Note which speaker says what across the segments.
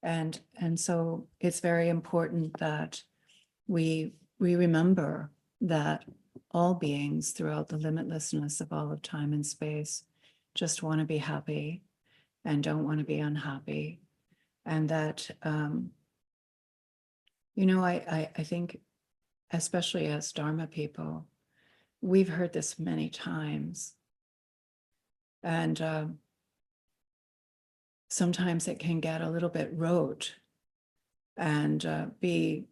Speaker 1: And so it's very important that we remember that all beings throughout the limitlessness of all of time and space just want to be happy and don't want to be unhappy. And that, I think, especially as Dharma people, we've heard this many times. And sometimes it can get a little bit rote and be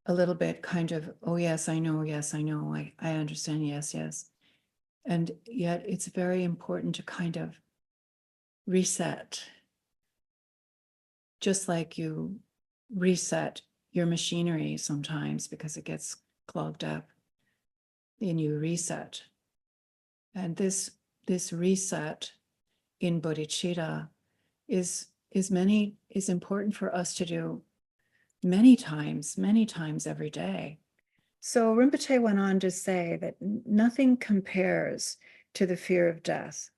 Speaker 1: a little bit kind of, oh, yes, I know, I understand, yes. And yet it's very important to kind of reset, just like you reset your machinery sometimes because it gets clogged up, and you reset. And this reset in bodhicitta is important for us to do many times every day. So Rinpoche went on to say that nothing compares to the fear of death.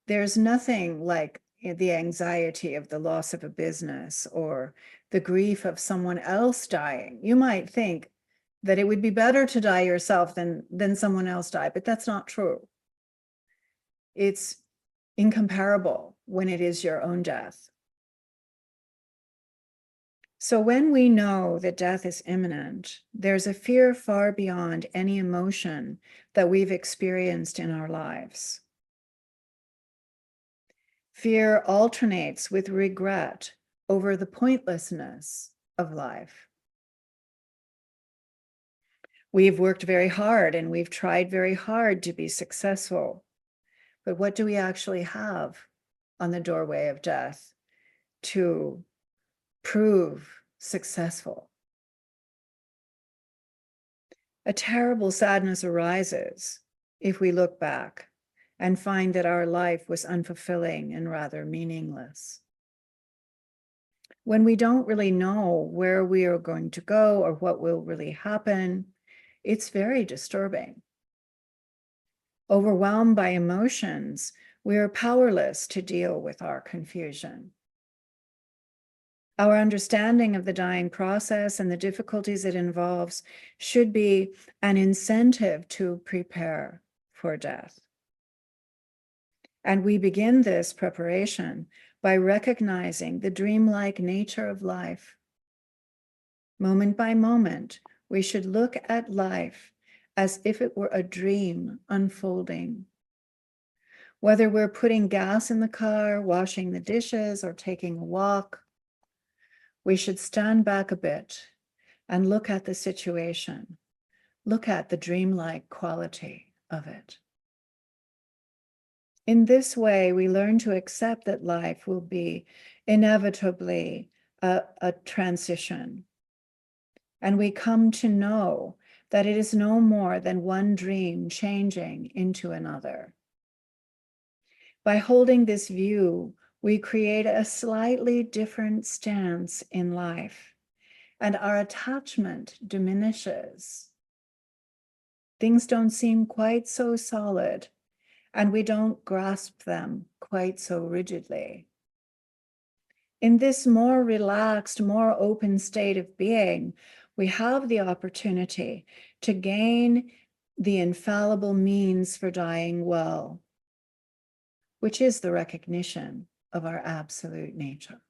Speaker 1: There's nothing like the anxiety of the loss of a business or the grief of someone else dying. You might think that it would be better to die yourself than someone else die, but that's not true. It's incomparable when it is your own death. So when we know that death is imminent, there's a fear far beyond any emotion that we've experienced in our lives. Fear alternates with regret over the pointlessness of life. We've worked very hard and we've tried very hard to be successful. But what do we actually have on the doorway of death to prove successful? A terrible sadness arises if we look back and find that our life was unfulfilling and rather meaningless. When we don't really know where we are going to go or what will really happen, it's very disturbing. Overwhelmed by emotions, we are powerless to deal with our confusion. Our understanding of the dying process and the difficulties it involves should be an incentive to prepare for death. And we begin this preparation by recognizing the dreamlike nature of life. Moment by moment, we should look at life as if it were a dream unfolding. Whether we're putting gas in the car, washing the dishes, or taking a walk, we should stand back a bit and look at the situation, look at the dreamlike quality of it. In this way, we learn to accept that life will be inevitably a transition. And we come to know that it is no more than one dream changing into another. By holding this view, we create a slightly different stance in life, and our attachment diminishes. Things don't seem quite so solid, and we don't grasp them quite so rigidly. In this more relaxed, more open state of being, we have the opportunity to gain the infallible means for dying well, which is the recognition of our absolute nature.